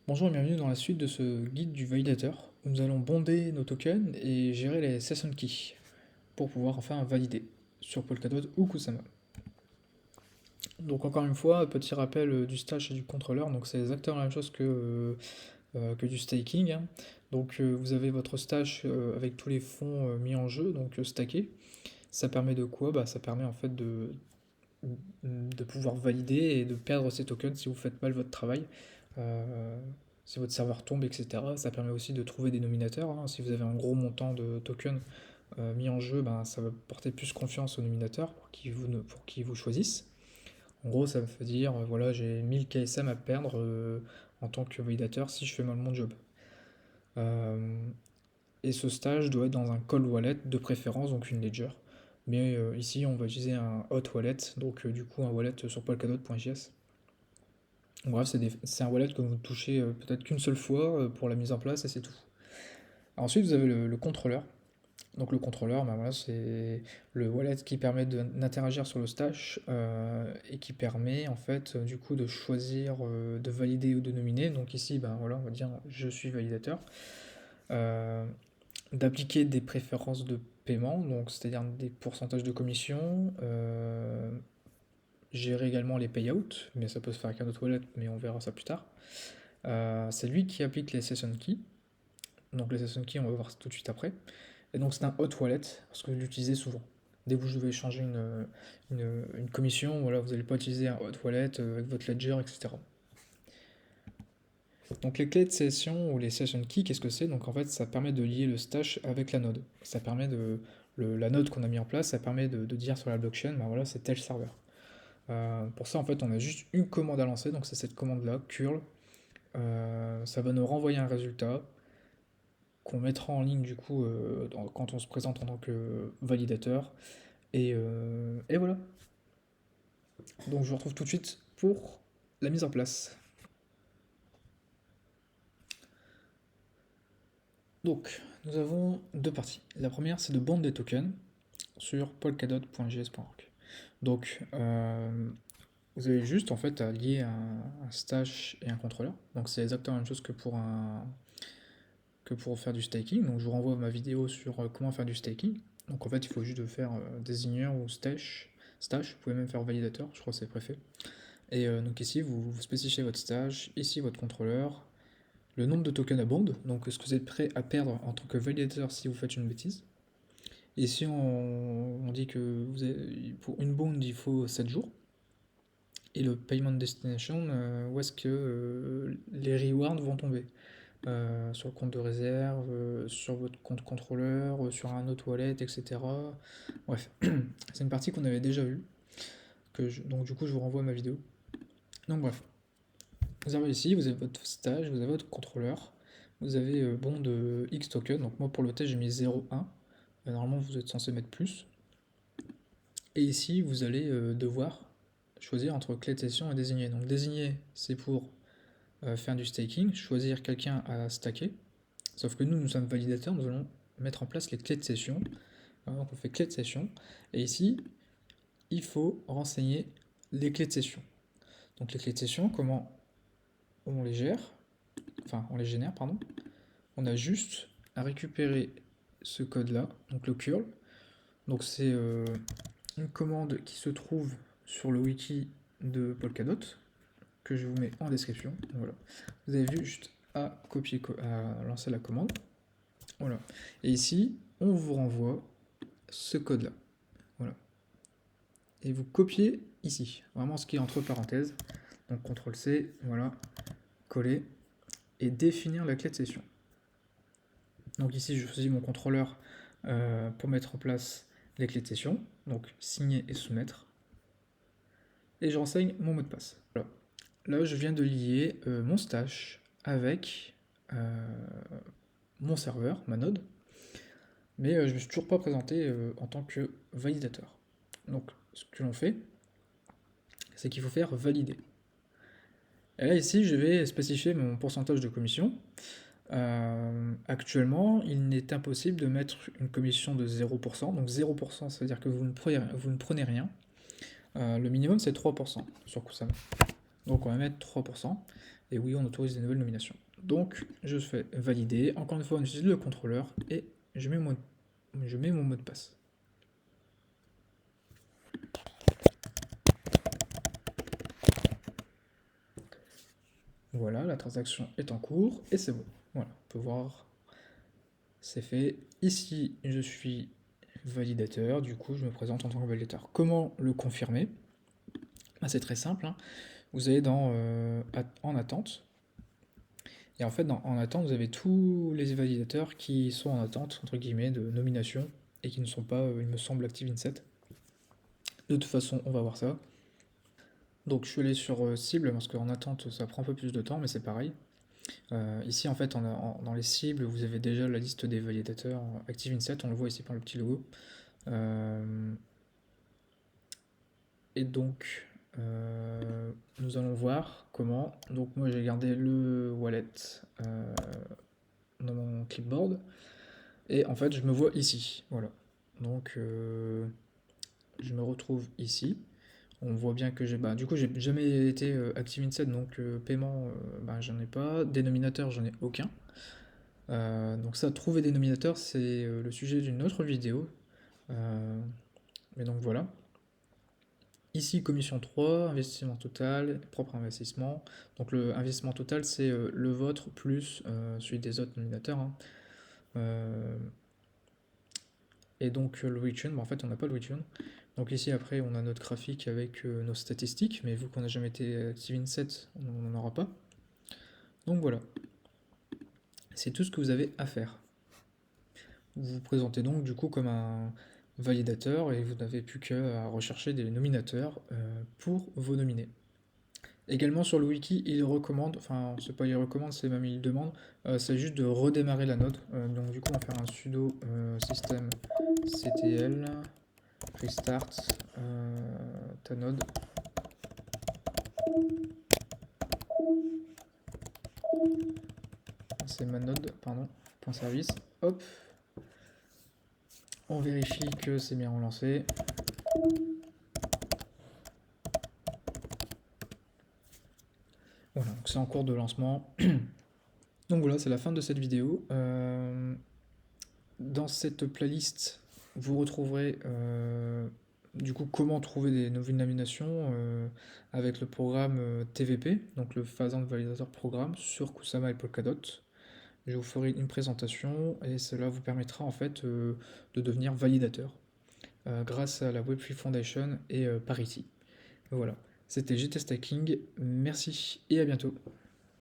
Bonjour et bienvenue dans la suite de ce guide du validateur où nous allons bonder nos tokens et gérer les session keys pour pouvoir enfin valider sur Polkadot ou Kusama. Donc encore une fois, petit rappel du stash et du contrôleur, donc c'est exactement la même chose que du staking, hein. Donc vous avez votre stash avec tous les fonds mis en jeu, donc stackés. Ça permet de quoi? Ça permet en fait de pouvoir valider et de perdre ces tokens si vous faites mal votre travail. Euh, Si votre serveur tombe, etc. Ça permet aussi de trouver des nominateurs, hein. Si vous avez un gros montant de tokens mis en jeu, ça va porter plus confiance aux nominateurs pour qu'ils vous choisissent. En gros, ça veut dire, voilà, j'ai 1000 KSM à perdre en tant que validateur si je fais mal mon job. Euh, et ce stage doit être dans un cold wallet de préférence, donc une ledger. Mais ici, on va utiliser un hot wallet, donc du coup un wallet sur polkadot.js. Bref, c'est un wallet que vous touchez peut-être qu'une seule fois pour la mise en place et c'est tout. Ensuite, vous avez le contrôleur. Donc le contrôleur, voilà, c'est le wallet qui permet d'interagir sur le stash et qui permet en fait du coup de choisir, de valider ou de nominer. Donc ici, voilà, on va dire je suis validateur. Euh, D'appliquer des préférences de paiement, donc c'est-à-dire des pourcentages de commission. Gérer également les payouts, mais ça peut se faire avec un autre wallet, mais on verra ça plus tard. C'est lui qui applique les session keys. Donc les session keys, on va voir tout de suite après. Et donc c'est un hot wallet, parce que vous l'utilisez souvent. Dès que vous devez changer une commission, voilà, vous n'allez pas utiliser un hot wallet avec votre ledger, etc. Donc les clés de session ou les session keys, qu'est-ce que c'est? Donc en fait, ça permet de lier le stash avec la node. Ça permet la node qu'on a mis en place, ça permet de dire sur la blockchain, voilà, c'est tel serveur. Pour ça, en fait, on a juste une commande à lancer, donc c'est cette commande-là, curl. Ça va nous renvoyer un résultat qu'on mettra en ligne du coup quand on se présente en tant que validateur. Et voilà. Donc je vous retrouve tout de suite pour la mise en place. Donc nous avons deux parties. La première c'est de bande des tokens sur polkadot.js.org. Donc vous avez juste en fait à lier un stash et un contrôleur. Donc c'est exactement la même chose que pour faire du staking. Donc je vous renvoie ma vidéo sur comment faire du staking. Donc en fait il faut juste de faire désigneur ou stash, vous pouvez même faire validateur, je crois que c'est préfet. Et donc ici vous spécifiez votre stash, ici votre contrôleur, le nombre de tokens à bond, donc ce que vous êtes prêt à perdre en tant que validateur si vous faites une bêtise. Ici on dit que pour une bond il faut 7 jours. Et le payment destination, où est-ce que les rewards vont tomber sur le compte de réserve, sur votre compte contrôleur, sur un autre wallet, etc. Bref, c'est une partie qu'on avait déjà vue, donc du coup je vous renvoie à ma vidéo. Donc bref, vous arrivez ici, vous avez votre stage, vous avez votre contrôleur, vous avez bon de X token, donc moi pour le test j'ai mis 0,1, normalement vous êtes censé mettre plus, et ici vous allez devoir choisir entre clé de session et désigner. Donc désigner c'est pour faire du staking, choisir quelqu'un à stacker. Sauf que nous sommes validateurs, nous allons mettre en place les clés de session. Donc on fait clé de session. Et ici, il faut renseigner les clés de session. Donc les clés de session, comment on les gère? Enfin, on les génère, pardon. On a juste à récupérer ce code-là, donc le curl. Donc c'est une commande qui se trouve sur le wiki de Polkadot, que je vous mets en description. Voilà. Vous avez vu juste à à lancer la commande. Voilà. Et ici, on vous renvoie ce code-là. Voilà. Et vous copiez ici, vraiment ce qui est entre parenthèses. Donc CTRL-C, voilà, coller, et définir la clé de session. Donc ici, je choisis mon contrôleur pour mettre en place les clés de session. Donc signer et soumettre. Et je renseigne mon mot de passe. Voilà. Là, je viens de lier mon stash avec mon serveur, ma node, mais je ne me suis toujours pas présenté en tant que validateur. Donc, ce que l'on fait, c'est qu'il faut faire valider. Et là, ici, je vais spécifier mon pourcentage de commission. Actuellement, il n'est impossible de mettre une commission de 0%. Donc 0%, ça veut dire que vous ne prenez rien. Le minimum, c'est 3% sur Kusama. Donc on va mettre 3%. et oui, on autorise des nouvelles nominations. Donc, je fais valider. Encore une fois, on utilise le contrôleur et je mets mon mot de passe. Voilà, la transaction est en cours et c'est bon. Voilà, on peut voir, c'est fait. Ici, je suis validateur, du coup, je me présente en tant que validateur. Comment le confirmer? C'est très simple, hein. Vous allez dans en attente. Et en fait, en attente, vous avez tous les validateurs qui sont en attente, entre guillemets, de nomination et qui ne sont pas, il me semble, active in set. De toute façon, on va voir ça. Donc je suis allé sur cible parce qu'en attente, ça prend un peu plus de temps, mais c'est pareil. Ici, en fait, dans les cibles, vous avez déjà la liste des validateurs active in set, on le voit ici par le petit logo. Et donc, nous allons voir comment. Donc moi, j'ai gardé le wallet dans mon clipboard. Et en fait, je me vois ici. Voilà. Donc, je me retrouve ici. On voit bien que du coup, j'ai jamais été active in set, donc paiement, j'en ai pas. Dénominateur, j'en ai aucun. Donc ça, trouver des nominateurs, c'est le sujet d'une autre vidéo. Mais donc voilà. Ici, commission 3, investissement total, propre investissement. Donc le investissement total, c'est le vôtre plus celui des autres nominateurs, hein. Et donc le return, en fait on n'a pas le return. Donc ici après on a notre graphique avec nos statistiques, mais vu qu'on n'a jamais été active in set, on n'en aura pas. Donc voilà, c'est tout ce que vous avez à faire. Vous vous présentez donc du coup comme un validateur et vous n'avez plus qu'à rechercher des nominateurs pour vos nominés. Également sur le wiki, il recommande, enfin c'est pas il recommande, c'est même il demande, c'est juste de redémarrer la node. Donc du coup on va faire un sudo system ctl restart ta node. C'est ma node, pardon, point service. Hop. On vérifie que c'est bien relancé. Voilà, donc c'est en cours de lancement. Donc voilà, c'est la fin de cette vidéo. Dans cette playlist, vous retrouverez du coup comment trouver des nouvelles nominations avec le programme TVP, donc le Phasant Validator Programme sur Kusama et Polkadot. Je vous ferai une présentation et cela vous permettra en fait de devenir validateur grâce à la Web3 Foundation et Parity. Voilà, c'était GT Stacking, merci et à bientôt.